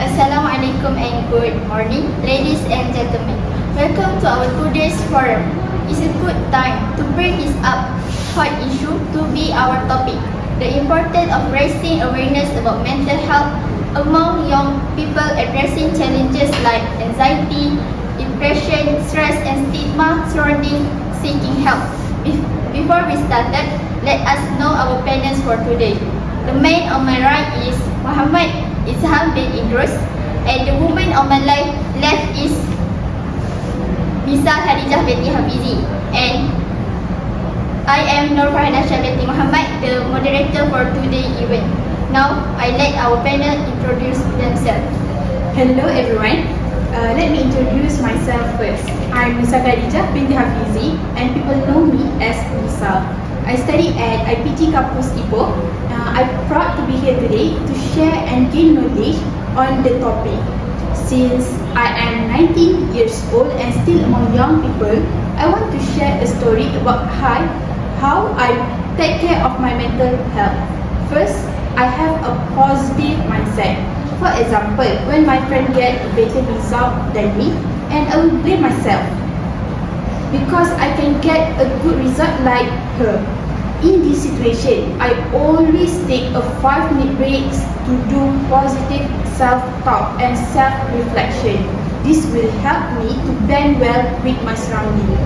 Assalamualaikum and good morning, ladies and gentlemen. Welcome to our today's forum. It's a good time to bring this up hot issue to be our topic. The importance of raising awareness about mental health among young people, addressing challenges like anxiety, depression, stress and stigma surrounding seeking help. Before we started, let us know our panelists for today. The man on my right is Muhammad Izham bin Idrus, and the woman on my left is Nisa Khadijah binti Hafizi, and I am Nur Farhanasha binti Muhammad, the moderator for today's event. Now, I let our panel introduce themselves. Hello everyone. Let me introduce myself first. I'm Nisa Khadijah binti Hafizi, and people know me as Nisa. I study at IPG Kampus Ipoh. I'm proud to be here today to share and gain knowledge on the topic. Since I am 19 years old and still among young people, I want to share a story about how I take care of my mental health. First, I have a positive mindset. For example, when my friend gets a better result than me, and I will blame myself because I can get a good result like her. In this situation, I always take a 5-minute break to do positive self-talk and self-reflection. This will help me to blend well with my surroundings.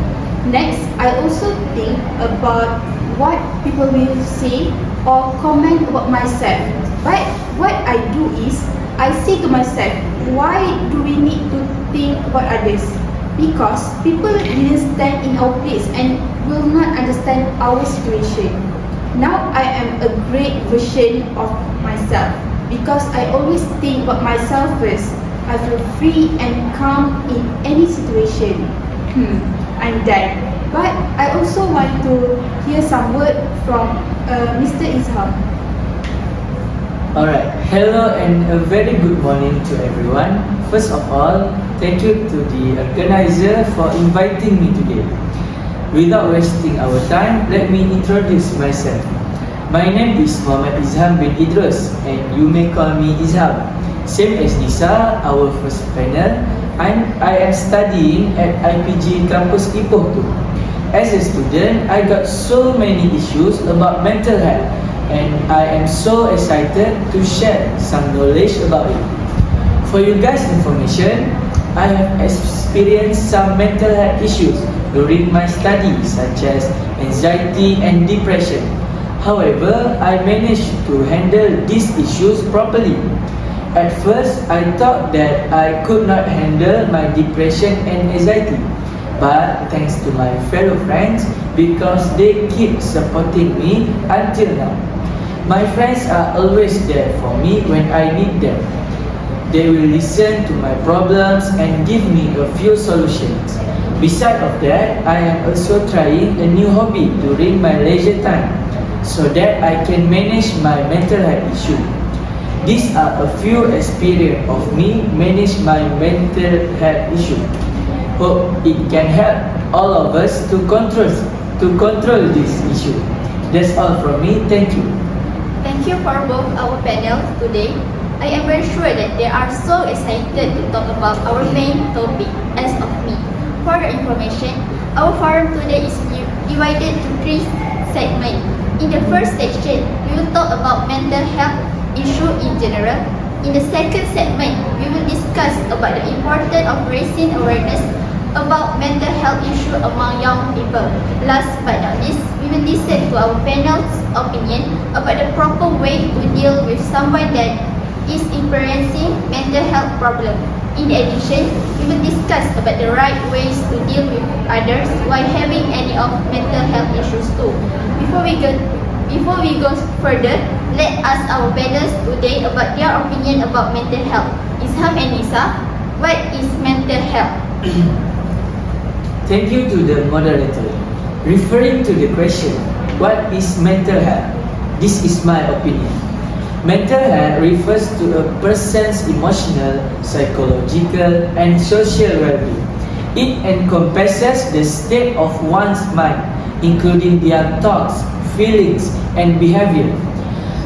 Next, I also think about what people will say or comment about myself. But what I do is, I say to myself, why do we need to think about others? Because people didn't stand in our place and will not understand our situation. Now I am a great version of myself because I always think about myself first. I feel free and calm in any situation. I'm done. But I also want to hear some word from Mr. Izham. Alright, hello and a very good morning to everyone. First of all, thank you to the organizer for inviting me today. Without wasting our time, let me introduce myself. My name is Muhammad Izham bin Idrus, and you may call me Izham. Same as Nisa, our first panel, I am studying at IPG Campus Ipoh too. As a student, I got so many issues about mental health, and I am so excited to share some knowledge about it. For you guys' information, I have experienced some mental health issues during my studies, such as anxiety and depression. However, I managed to handle these issues properly. At first, I thought that I could not handle my depression and anxiety. But thanks to my fellow friends, because they keep supporting me until now. My friends are always there for me when I need them. They will listen to my problems and give me a few solutions. Besides of that, I am also trying a new hobby during my leisure time so that I can manage my mental health issue. These are a few experiences of me manage my mental health issue. Hope it can help all of us to control this issue. That's all from me. Thank you. Thank you for both our panels today. I am very sure that they are so excited to talk about our main topic as of me. For your information, our forum today is divided to 3 segments. In the first section, we will talk about mental health issue in general. In the second segment, we will discuss about the importance of raising awareness about mental health issue among young people. Last but not least, we will listen to our panel's opinion about the proper way to deal with someone that is experiencing mental health problem. In addition, we will discuss about the right ways to deal with others while having any of mental health issues too. Before we go further, let us our panelists today about their opinion about mental health. Izham and Nisa, what is mental health? Thank you to the moderator. Referring to the question, what is mental health? This is my opinion. Mental health refers to a person's emotional, psychological, and social well-being. It encompasses the state of one's mind, including their thoughts, feelings, and behavior.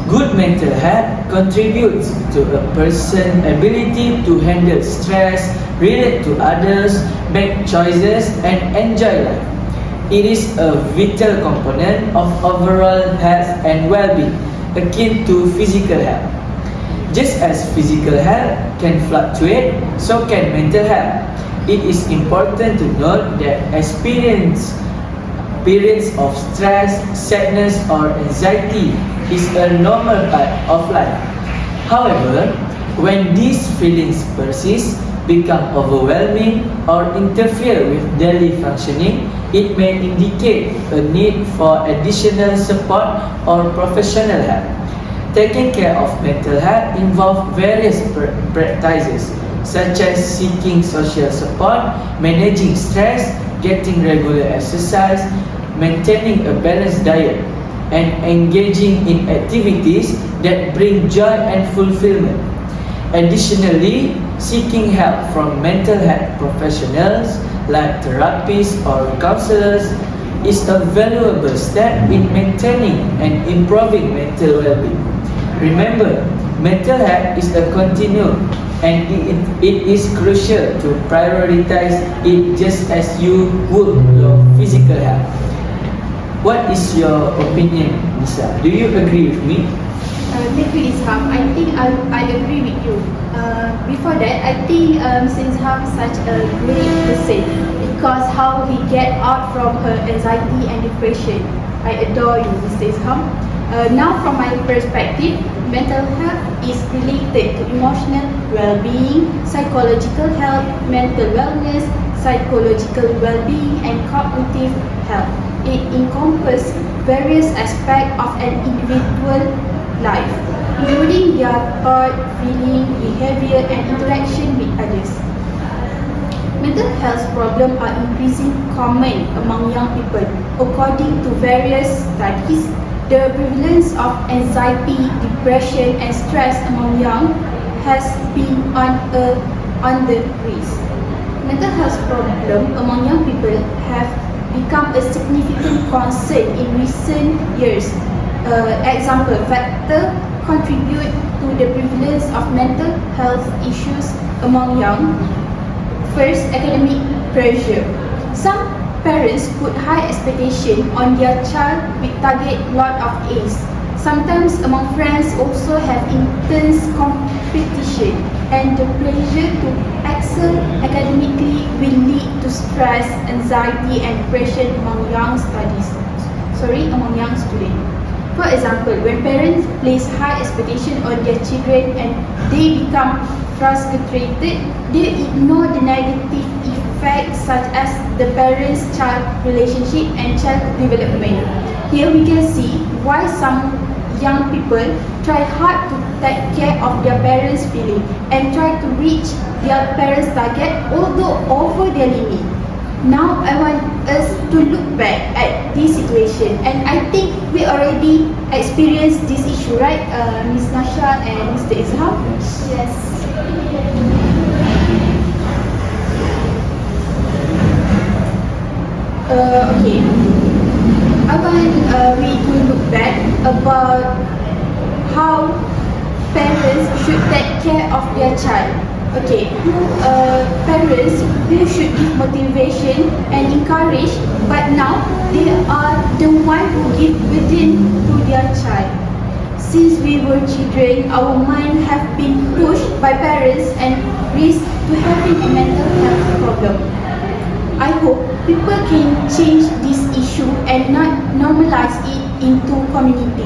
Good mental health contributes to a person's ability to handle stress, relate to others, make choices, and enjoy life. It is a vital component of overall health and well-being, akin to physical health. Just as physical health can fluctuate, so can mental health. It is important to note that periods of stress, sadness, or anxiety is a normal part of life. However, when these feelings persist, become overwhelming, or interfere with daily functioning, it may indicate a need for additional support or professional help. Taking care of mental health involves various practices, such as seeking social support, managing stress, getting regular exercise, maintaining a balanced diet, and engaging in activities that bring joy and fulfillment. Additionally, seeking help from mental health professionals like therapists or counselors is a valuable step in maintaining and improving mental well-being. Remember, mental health is a continuum, and it is crucial to prioritize it just as you would your physical health. What is your opinion, Nisa? Do you agree with me? Thank you, Izham. I think I agree with you. Before that, I think Mr. Izham is such a great person because how he get out from her anxiety and depression. I adore you, Mr. Izham. Now, from my perspective, mental health is related to emotional well-being, psychological health, mental wellness, psychological well-being, and cognitive health. It encompasses various aspects of an individual life, including their thought, feeling, behavior, and interaction with others. Mental health problems are increasingly common among young people. According to various studies, the prevalence of anxiety, depression, and stress among young has been on the rise. Mental health problems among young people have become a significant concern in recent years. Example factor contribute to the prevalence of mental health issues among young. First, academic pressure. Some parents put high expectation on their child with target lot of A's. Sometimes among friends also have intense competition, and the pressure to excel academically will lead to stress, anxiety, and depression among young students. For example, when parents place high expectation on their children and they become frustrated, they ignore the negative effects such as the parents-child relationship and child development. Here we can see why some young people try hard to take care of their parents' feeling and try to reach their parents' target although over their limit. Now I want us to look back at this situation, and I think we already experienced this issue, right, Ms. Nasha and Mr. Izham? Yes. Okay. I want we to look back about how parents should take care of their child. Okay, parents who should give motivation and encourage, but now they are the one who give burden to their child. Since we were children, our mind have been pushed by parents and raised to having a mental health problem. I hope people can change this issue and not normalize it into community.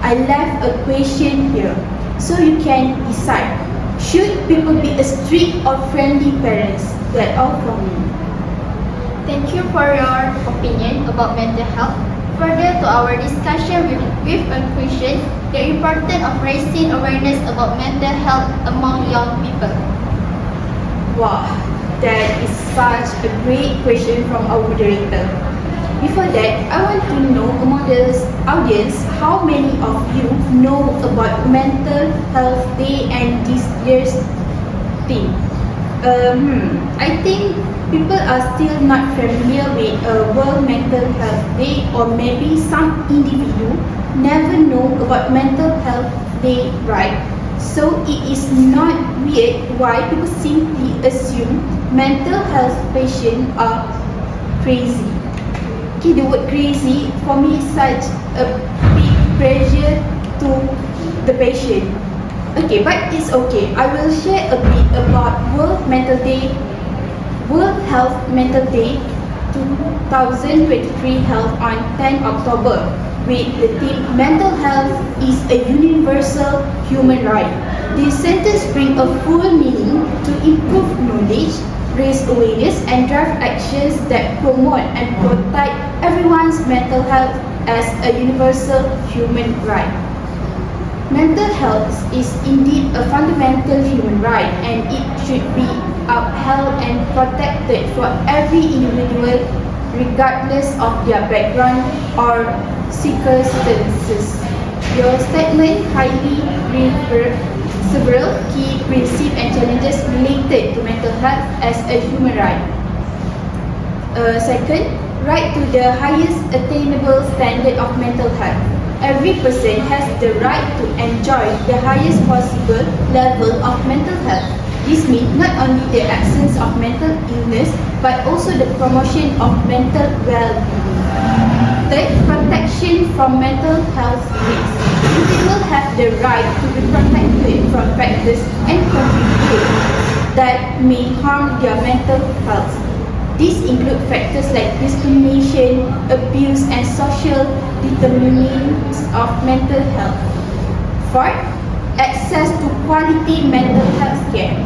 I left a question here, so you can decide. Should people be a strict or friendly parents? That's all from me. Thank you for your opinion about mental health. Further to our discussion with a question, the importance of raising awareness about mental health among young people. Wow, that is such a great question from our moderator. Before that, I want to know among the audience how many of you know about Mental Health Day and this year's theme. I think people are still not familiar with World Mental Health Day, or maybe some individual never know about Mental Health Day, right? So it is not weird why people simply assume mental health patients are crazy. Okay, the word crazy for me is such a big pressure to the patient. Okay, but it's okay. I will share a bit about World Health Mental Day 2023 held on 10 October with the theme Mental Health is a Universal Human Right. These centers bring a full meaning to improve knowledge, raise awareness and drive actions that promote and protect everyone's mental health as a universal human right. Mental health is indeed a fundamental human right and it should be upheld and protected for every individual regardless of their background or circumstances. Your statement highly referred several key principles and challenges related to mental health as a human right. Second, right to the highest attainable standard of mental health. Every person has the right to enjoy the highest possible level of mental health. This means not only the absence of mental illness but also the promotion of mental well-being. Third, protection from mental health risks. Individuals have the right to be protected from factors and contributors that may harm their mental health. These include factors like discrimination, abuse, and social determinants of mental health. Fourth, access to quality mental health care.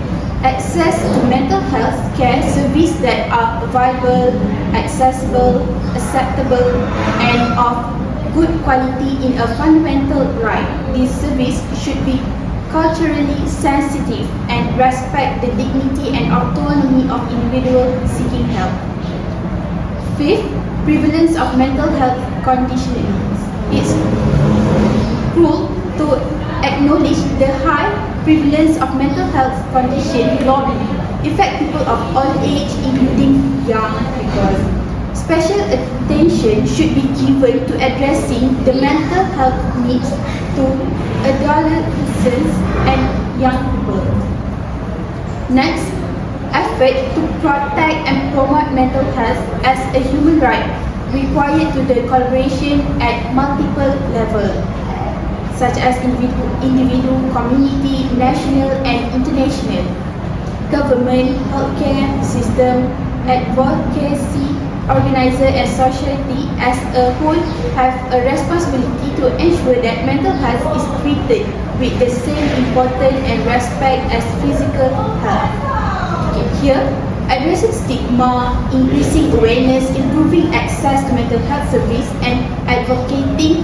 Access to mental health care services that are available, accessible, acceptable, and of good quality in a fundamental right. These services should be culturally sensitive and respect the dignity and autonomy of individuals seeking help. Fifth, prevalence of mental health conditions. It's cruel to acknowledge the high prevalence of mental health conditions globally, affect people of all age, including young people. Special attention should be given to addressing the mental health needs to adolescents and young people. Next, effort to protect and promote mental health as a human right required to the collaboration at multiple levels, such as individual, community, national and international, government, healthcare system, advocacy, organizer and society as a whole have a responsibility to ensure that mental health is treated with the same importance and respect as physical health. Okay, here, addressing stigma, increasing awareness, improving access to mental health service, and advocating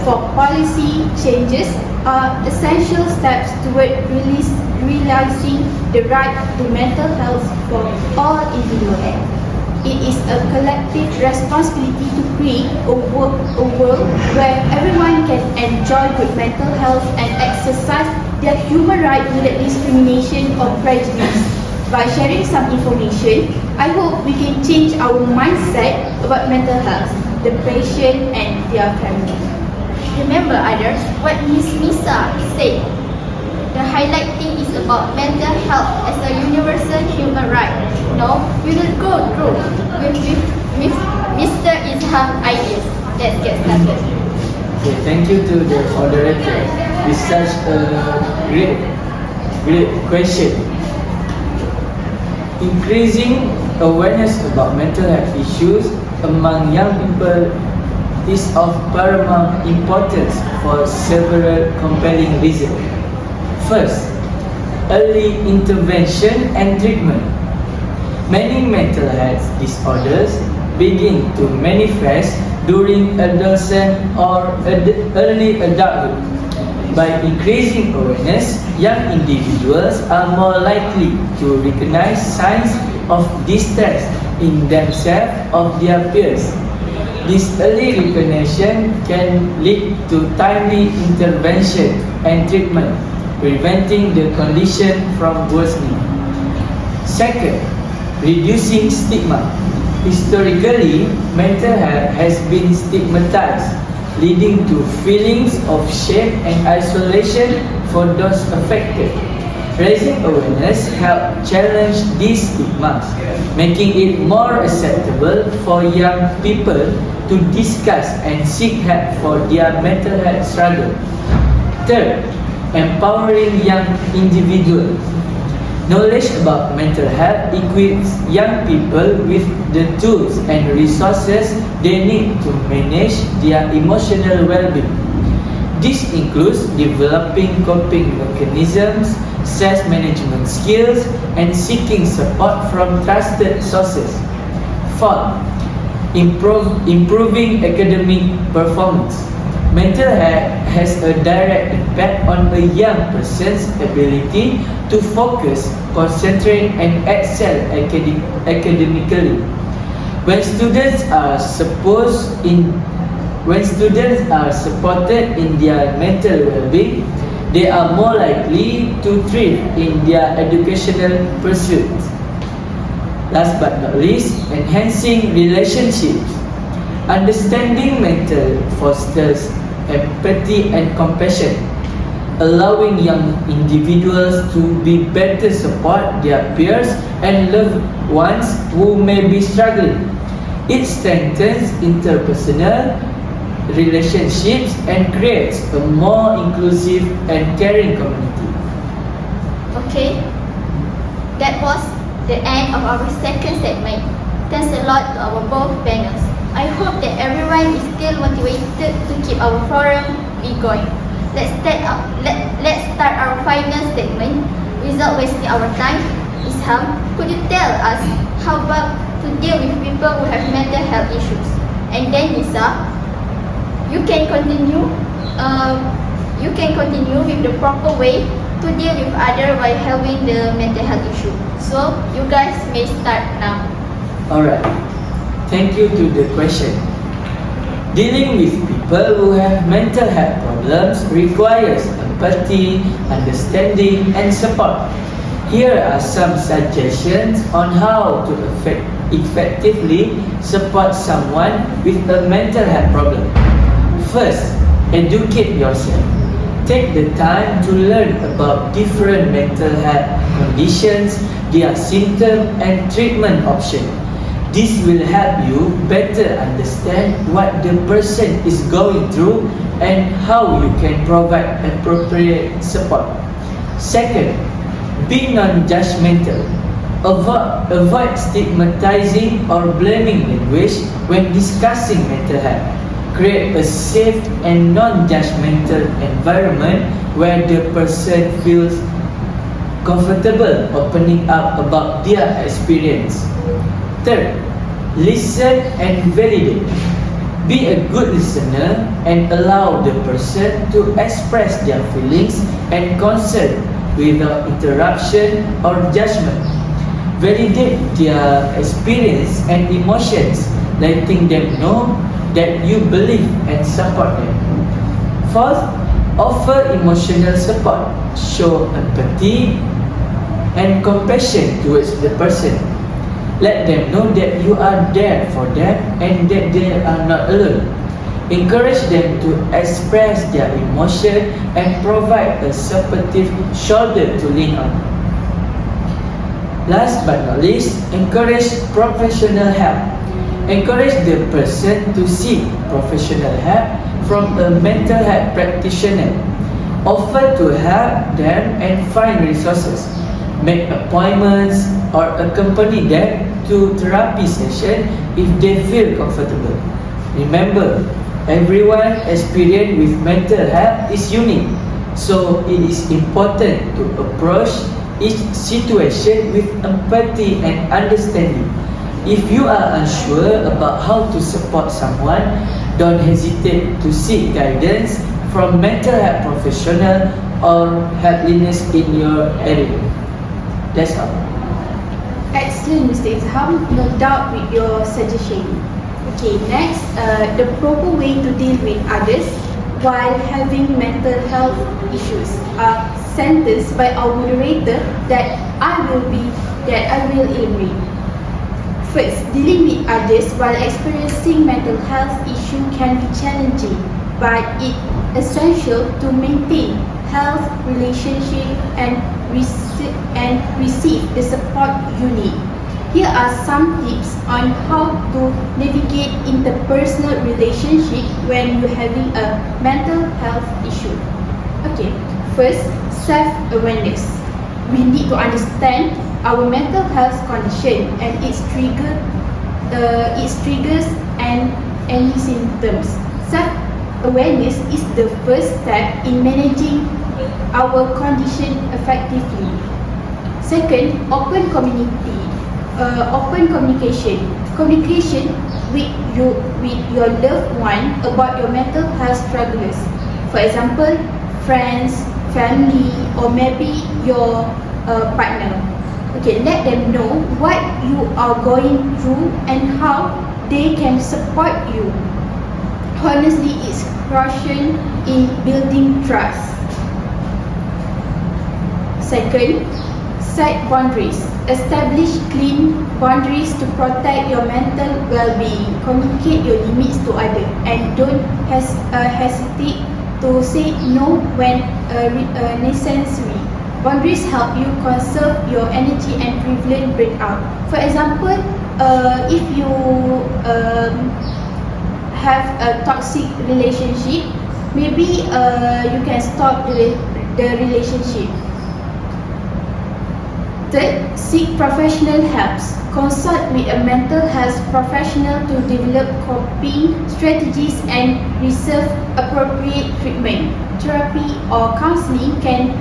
for policy changes are essential steps toward realizing the right to mental health for all individuals. It is a collective responsibility to create a world where everyone can enjoy good mental health and exercise their human right without discrimination or prejudice. By sharing some information, I hope we can change our mindset about mental health, the patient and their family. Remember others, what Ms. Nisa said. The highlighting is about mental health as a universal human right. Now, we will go through with Mr. Izham ideas. Let's get started. Okay, thank you to the moderator. It's such a great question. Increasing awareness about mental health issues among young people is of paramount importance for several compelling reasons. First, early intervention and treatment. Many mental health disorders begin to manifest during adolescence or early adulthood. By increasing awareness, young individuals are more likely to recognize signs of distress in themselves or their peers. This early recognition can lead to timely intervention and treatment, preventing the condition from worsening. Second, reducing stigma. Historically, mental health has been stigmatized, leading to feelings of shame and isolation for those affected. Raising awareness helps challenge these stigmas, making it more acceptable for young people to discuss and seek help for their mental health struggle. Third, empowering young individuals. Knowledge about mental health equips young people with the tools and resources they need to manage their emotional well-being. This includes developing coping mechanisms, stress management skills, and seeking support from trusted sources. Fourth, improving academic performance. Mental health has a direct impact on a young person's ability to focus, concentrate, and excel academically. When students are supported in their mental well-being, they are more likely to thrive in their educational pursuits. Last but not least, enhancing relationships. Understanding mental fosters empathy and compassion, allowing young individuals to be better support their peers and loved ones who may be struggling. It strengthens interpersonal relationships and creates a more inclusive and caring community. Okay, that was the end of our second segment. Thanks a lot to our both panels. I hope that everyone is still motivated to keep our forum going. Let's start our final segment without wasting our time. Izham, could you tell us how about to deal with people who have mental health issues? And then Nisa, you can continue with the proper way to deal with others while having the mental health issue. So you guys may start now. Alright, thank you to the question. Dealing with people who have mental health problems requires empathy, understanding, and support. Here are some suggestions on how to effectively support someone with a mental health problem. First, educate yourself. Take the time to learn about different mental health conditions, their symptoms, and treatment options. This will help you better understand what the person is going through and how you can provide appropriate support. Second, be non-judgmental. Avoid stigmatizing or blaming language when discussing mental health. Create a safe and non-judgmental environment where the person feels comfortable opening up about their experience. Third, listen and validate. Be a good listener and allow the person to express their feelings and concern without interruption or judgment. Validate their experience and emotions, letting them know that you believe and support them. Fourth, offer emotional support. Show empathy and compassion towards the person. Let them know that you are there for them and that they are not alone. Encourage them to express their emotion and provide a supportive shoulder to lean on. Last but not least, encourage professional help. Encourage the person to seek professional help from a mental health practitioner. Offer to help them and find resources. Make appointments or accompany them to therapy session if they feel comfortable. Remember, everyone's experience with mental health is unique, so it is important to approach each situation with empathy and understanding. If you are unsure about how to support someone, don't hesitate to seek guidance from mental health professional or helpliness in your area. That's all. Excellent, Mr. Izham. No doubt with your suggestion. Okay, next, the proper way to deal with others while having mental health issues are sentenced by our moderator that I will elaborate. First, dealing with others while experiencing mental health issue can be challenging, but it is essential to maintain health relationship and receive the support you need. Here are some tips on how to navigate interpersonal relationship when you're having a mental health issue. Okay, first, self-awareness. We need to understand our mental health condition and its triggers and any symptoms. Self-awareness is the first step in managing our condition effectively. Second, open communication. Communication with your loved one about your mental health struggles. For example, friends, family, or maybe your partner. Okay, let them know what you are going through and how they can support you. Honestly, it's crucial in building trust. Second, set boundaries. Establish clean boundaries to protect your mental well-being. Communicate your limits to others and don't hesitate to say no when necessary. Boundaries help you conserve your energy and prevent breakout. For example, if you have a toxic relationship, maybe you can stop the relationship. Third, seek professional help. Consult with a mental health professional to develop coping strategies and receive appropriate treatment. Therapy or counseling can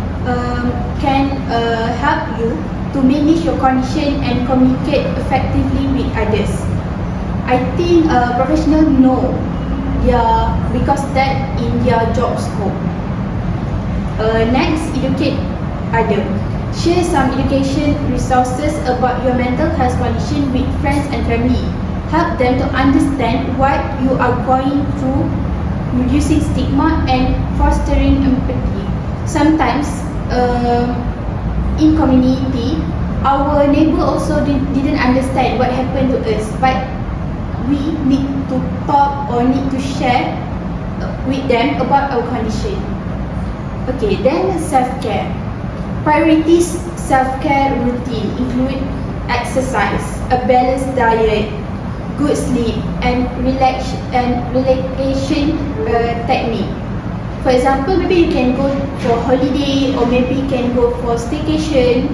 help you to manage your condition and communicate effectively with others. I think professionals know because that in their job scope. Next, educate others. Share some education resources about your mental health condition with friends and family. Help them to understand what you are going through, reducing stigma and fostering empathy. Sometimes in community, our neighbor also didn't understand what happened to us, but we need to talk or need to share with them about our condition. Okay, then self-care. Priorities self-care routine include exercise, a balanced diet, good sleep, and relaxation technique. For example, maybe you can go for holiday or maybe you can go for staycation.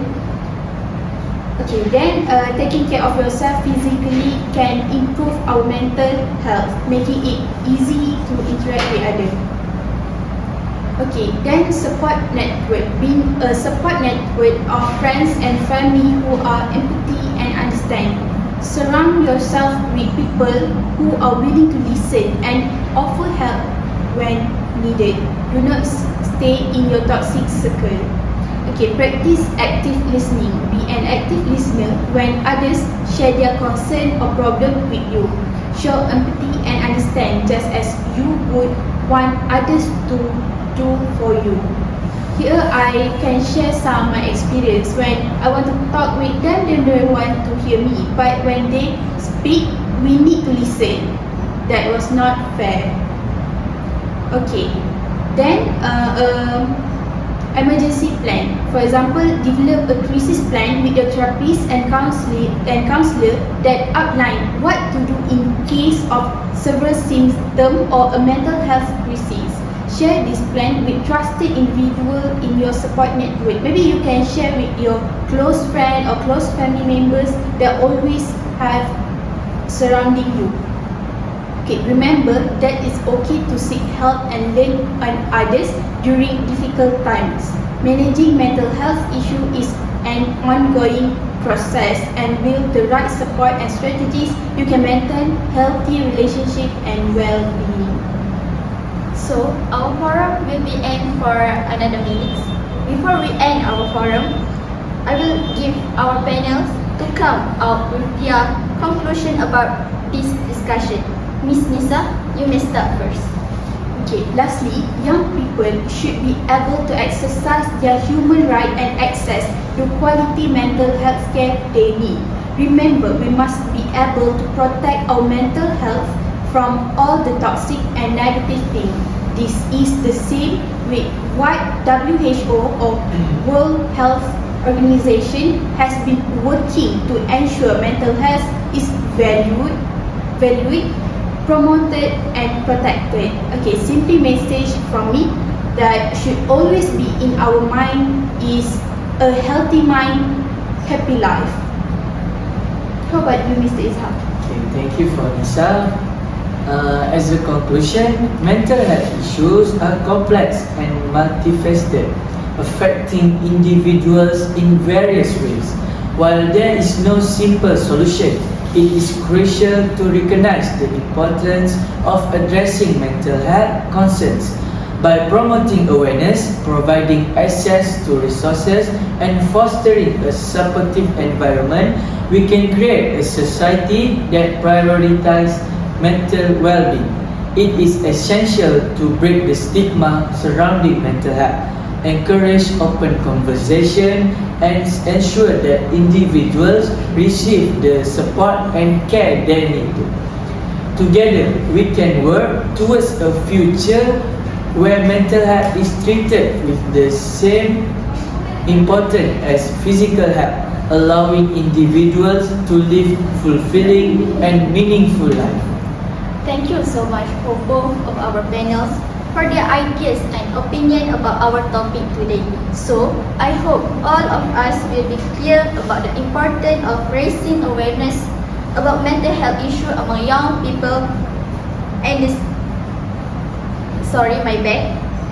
Okay, then taking care of yourself physically can improve our mental health, making it easy to interact with others. Okay, then support network. Being a support network of friends and family who are empathy and understand. Surround yourself with people who are willing to listen and offer help when needed. Do not stay in your toxic circle. Okay, practice active listening. Be an active listener when others share their concern or problem with you. Show empathy and understand just as you would want others to do for you. Here I can share some of my experience. When I want to talk with them, they don't want to hear me. But when they speak, we need to listen. That was not fair. Okay, then emergency plan. For example, develop a crisis plan with your therapist and counselor that outline what to do in case of severe symptoms or a mental health crisis. Share this plan with trusted individual in your support network. Maybe you can share with your close friend or close family members that always have surrounding you. Okay, remember that it's okay to seek help and learn on others during difficult times. Managing mental health issue is an ongoing process, and with the right support and strategies, you can maintain healthy relationship and well-being. So, our forum will be end for another minute. Before we end our forum, I will give our panels to come out with their conclusion about this discussion. Miss Nisa, you may start first. Okay, lastly, young people should be able to exercise their human right and access to quality mental health care they need. Remember, we must be able to protect our mental health from all the toxic and negative things. This is the same with what WHO or World Health Organization has been working to ensure mental health is valued, promoted and protected. Okay, simply message from me that should always be in our mind is a healthy mind, happy life. How about you, Mr. Izham? Okay, thank you for Nisa. As a conclusion, mental health issues are complex and multifaceted, affecting individuals in various ways. While there is no simple solution, it is crucial to recognize the importance of addressing mental health concerns. By promoting awareness, providing access to resources, and fostering a supportive environment, we can create a society that prioritizes mental well-being. It is essential to break the stigma surrounding mental health, encourage open conversation, and ensure that individuals receive the support and care they need. Together, we can work towards a future where mental health is treated with the same importance as physical health, allowing individuals to live fulfilling and meaningful life. Thank you so much for both of our panels for their ideas and opinion about our topic today. So, I hope all of us will be clear about the importance of raising awareness about mental health issues among young people and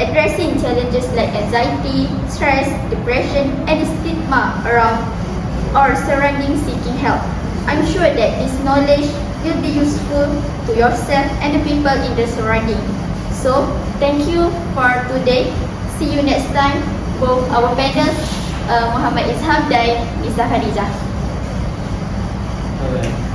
addressing challenges like anxiety, stress, depression, and the stigma around or surrounding seeking help. I'm sure that this knowledge will be useful to yourself and the people in the surrounding. So, thank you for today. See you next time, both our panels, Muhammad Izham dan Misa Khadijah. Alright.